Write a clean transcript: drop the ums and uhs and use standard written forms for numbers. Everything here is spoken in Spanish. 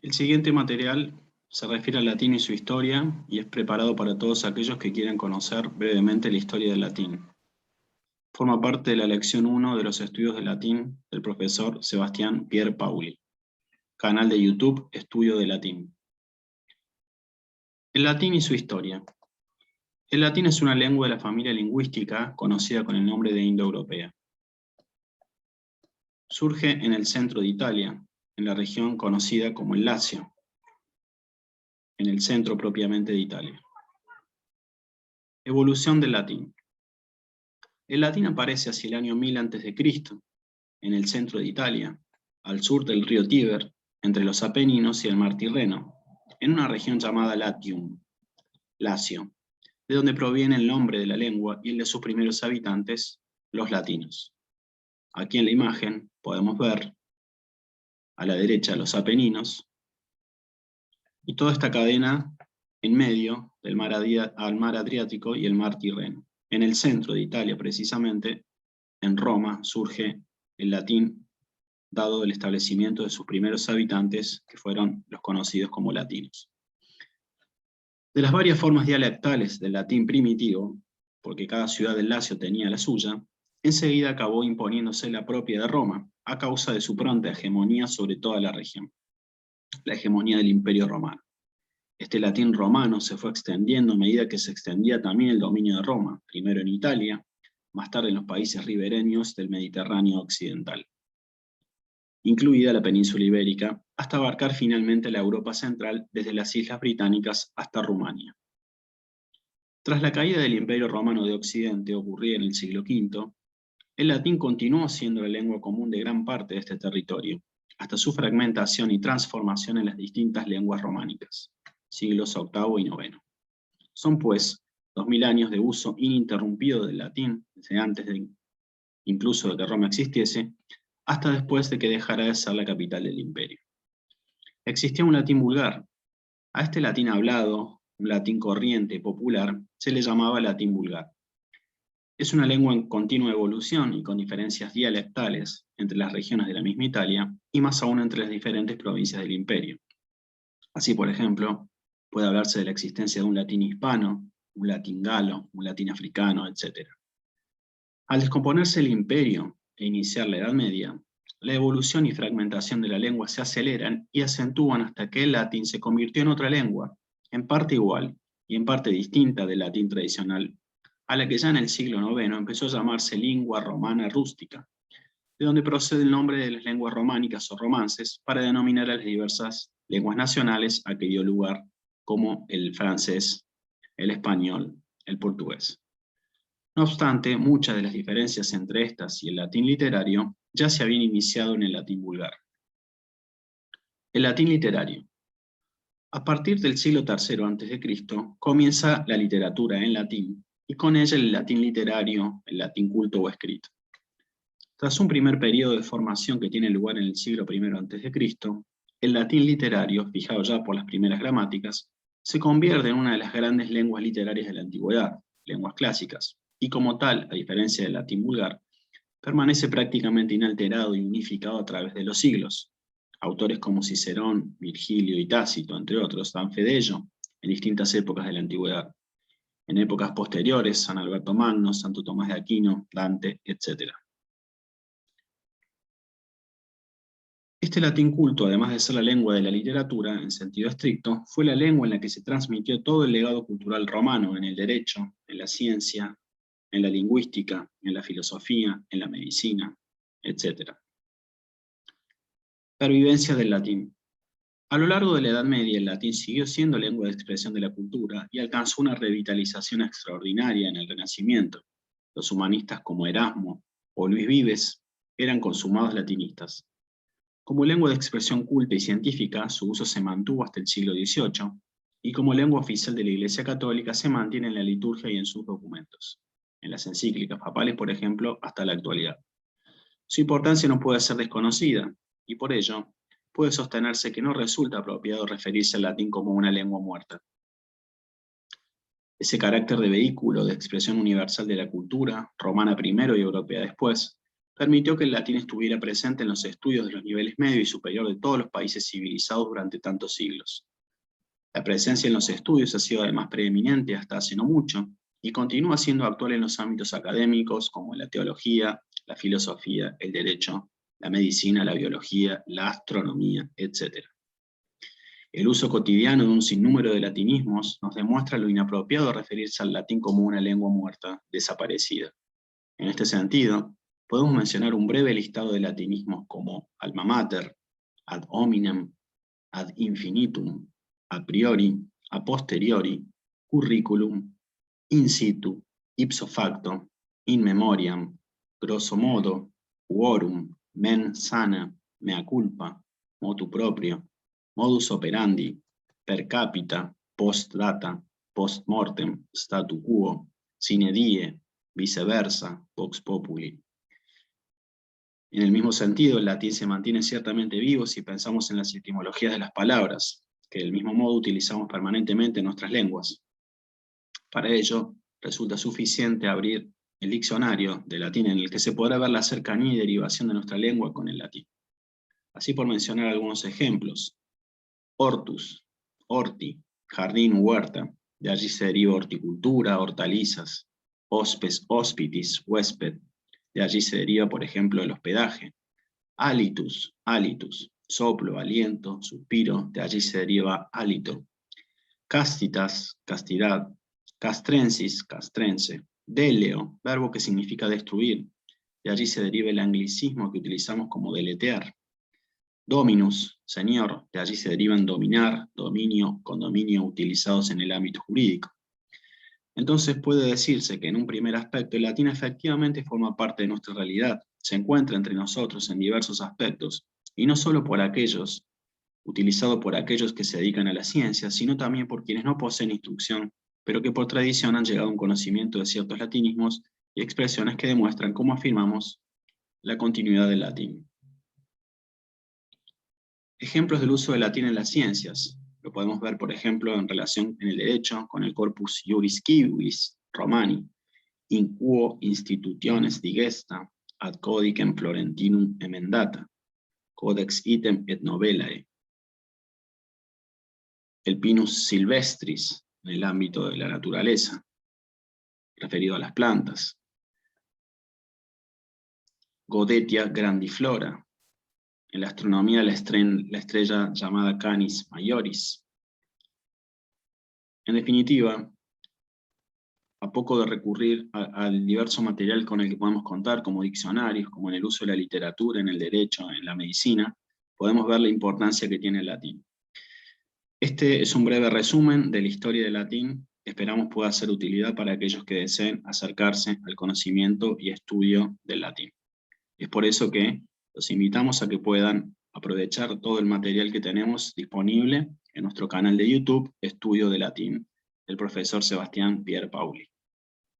El siguiente material se refiere al latín y su historia y es preparado para todos aquellos que quieran conocer brevemente la historia del latín. Forma parte de la lección 1 de los estudios de latín del profesor Sebastián Pier Pauli. Canal de YouTube Estudio de Latín. El latín y su historia. El latín es una lengua de la familia lingüística conocida con el nombre de indoeuropea. Surge en el centro de Italia, en la región conocida como el Lacio, en el centro propiamente de Italia. Evolución del latín. El latín aparece hacia el año 1000 a.C., en el centro de Italia, al sur del río Tíber, entre los Apeninos y el mar Tirreno, en una región llamada Latium, Lacio, de donde proviene el nombre de la lengua y el de sus primeros habitantes, los latinos. Aquí en la imagen podemos ver a la derecha los Apeninos y toda esta cadena en medio del mar Adriático y el mar Tirreno. En el centro de Italia, precisamente, en Roma, surge el latín, dado el establecimiento de sus primeros habitantes, que fueron los conocidos como latinos. De las varias formas dialectales del latín primitivo, porque cada ciudad del Lacio tenía la suya, enseguida acabó imponiéndose la propia de Roma, a causa de su pronta hegemonía sobre toda la región, la hegemonía del Imperio Romano. Este latín romano se fue extendiendo a medida que se extendía también el dominio de Roma, primero en Italia, más tarde en los países ribereños del Mediterráneo occidental, incluida la península ibérica, hasta abarcar finalmente la Europa central desde las Islas Británicas hasta Rumania. Tras la caída del Imperio Romano de Occidente, ocurrida en el siglo V, el latín continuó siendo la lengua común de gran parte de este territorio, hasta su fragmentación y transformación en las distintas lenguas románicas, siglos VIII y IX. Son pues 2000 años de uso ininterrumpido del latín, desde antes incluso de que Roma existiese, hasta después de que dejara de ser la capital del imperio. Existía un latín vulgar. A este latín hablado, un latín corriente y popular, se le llamaba latín vulgar. Es una lengua en continua evolución y con diferencias dialectales entre las regiones de la misma Italia y más aún entre las diferentes provincias del imperio. Así, por ejemplo, puede hablarse de la existencia de un latín hispano, un latín galo, un latín africano, etc. Al descomponerse el imperio e iniciar la Edad Media, la evolución y fragmentación de la lengua se aceleran y acentúan hasta que el latín se convirtió en otra lengua, en parte igual y en parte distinta del latín tradicional, a la que ya en el siglo IX empezó a llamarse lingua romana rústica, de donde procede el nombre de las lenguas románicas o romances para denominar a las diversas lenguas nacionales a que dio lugar, como el francés, el español, el portugués. No obstante, muchas de las diferencias entre estas y el latín literario ya se habían iniciado en el latín vulgar. El latín literario. A partir del siglo III a.C. comienza la literatura en latín, y con ella el latín literario, el latín culto o escrito. Tras un primer periodo de formación que tiene lugar en el siglo I a.C., el latín literario, fijado ya por las primeras gramáticas, se convierte en una de las grandes lenguas literarias de la antigüedad, lenguas clásicas, y como tal, a diferencia del latín vulgar, permanece prácticamente inalterado y unificado a través de los siglos. Autores como Cicerón, Virgilio y Tácito, entre otros, dan fe de ello en distintas épocas de la antigüedad. En épocas posteriores, San Alberto Magno, Santo Tomás de Aquino, Dante, etc. Este latín culto, además de ser la lengua de la literatura, en sentido estricto, fue la lengua en la que se transmitió todo el legado cultural romano en el derecho, en la ciencia, en la lingüística, en la filosofía, en la medicina, etc. Pervivencia del latín. A lo largo de la Edad Media, el latín siguió siendo lengua de expresión de la cultura y alcanzó una revitalización extraordinaria en el Renacimiento. Los humanistas como Erasmo o Luis Vives eran consumados latinistas. Como lengua de expresión culta y científica, su uso se mantuvo hasta el siglo XVIII, y como lengua oficial de la Iglesia Católica se mantiene en la liturgia y en sus documentos, en las encíclicas papales, por ejemplo, hasta la actualidad. Su importancia no puede ser desconocida, y por ello, puede sostenerse que no resulta apropiado referirse al latín como una lengua muerta. Ese carácter de vehículo de expresión universal de la cultura, romana primero y europea después, permitió que el latín estuviera presente en los estudios de los niveles medio y superior de todos los países civilizados durante tantos siglos. La presencia en los estudios ha sido además preeminente hasta hace no mucho, y continúa siendo actual en los ámbitos académicos como la teología, la filosofía, el derecho, la medicina, la biología, la astronomía, etc. El uso cotidiano de un sinnúmero de latinismos nos demuestra lo inapropiado de referirse al latín como una lengua muerta, desaparecida. En este sentido, podemos mencionar un breve listado de latinismos como alma mater, ad hominem, ad infinitum, a priori, a posteriori, curriculum, in situ, ipso facto, in memoriam, grosso modo, quorum, mens sana, mea culpa, motu proprio, modus operandi, per capita, post data, post mortem, statu quo, sine die, viceversa, vox populi. En el mismo sentido, el latín se mantiene ciertamente vivo si pensamos en las etimologías de las palabras, que del mismo modo utilizamos permanentemente en nuestras lenguas. Para ello, resulta suficiente abrir el diccionario de latín en el que se podrá ver la cercanía y derivación de nuestra lengua con el latín. Así por mencionar algunos ejemplos. Hortus, horti, jardín, huerta, de allí se deriva horticultura, hortalizas. Hospes, hospitis, huésped, de allí se deriva, por ejemplo, el hospedaje. Halitus, halitus, soplo, aliento, suspiro, de allí se deriva hálito. Castitas, castidad. Castrensis, castrense. Deleo, verbo que significa destruir, de allí se deriva el anglicismo que utilizamos como deletear. Dominus, señor, de allí se derivan dominar, dominio, condominio utilizados en el ámbito jurídico. Entonces puede decirse que en un primer aspecto el latín efectivamente forma parte de nuestra realidad, se encuentra entre nosotros en diversos aspectos, y no solo por aquellos, utilizado por aquellos que se dedican a la ciencia, sino también por quienes no poseen instrucción, pero que por tradición han llegado a un conocimiento de ciertos latinismos y expresiones que demuestran cómo afirmamos la continuidad del latín. Ejemplos del uso del latín en las ciencias. Lo podemos ver, por ejemplo, en relación en el derecho con el corpus iuris civilis romani, in quo institutiones digesta, ad codicem florentinum emendata, codex item et novellae. El pinus silvestris, en el ámbito de la naturaleza, referido a las plantas. Godetia grandiflora, en la astronomía la estrella llamada Canis Majoris. En definitiva, a poco de recurrir al diverso material con el que podemos contar, como diccionarios, como en el uso de la literatura, en el derecho, en la medicina, podemos ver la importancia que tiene el latín. Este es un breve resumen de la historia del latín, que esperamos pueda ser de utilidad para aquellos que deseen acercarse al conocimiento y estudio del latín. Es por eso que los invitamos a que puedan aprovechar todo el material que tenemos disponible en nuestro canal de YouTube, Estudio de Latín, del profesor Sebastián Pierpaoli.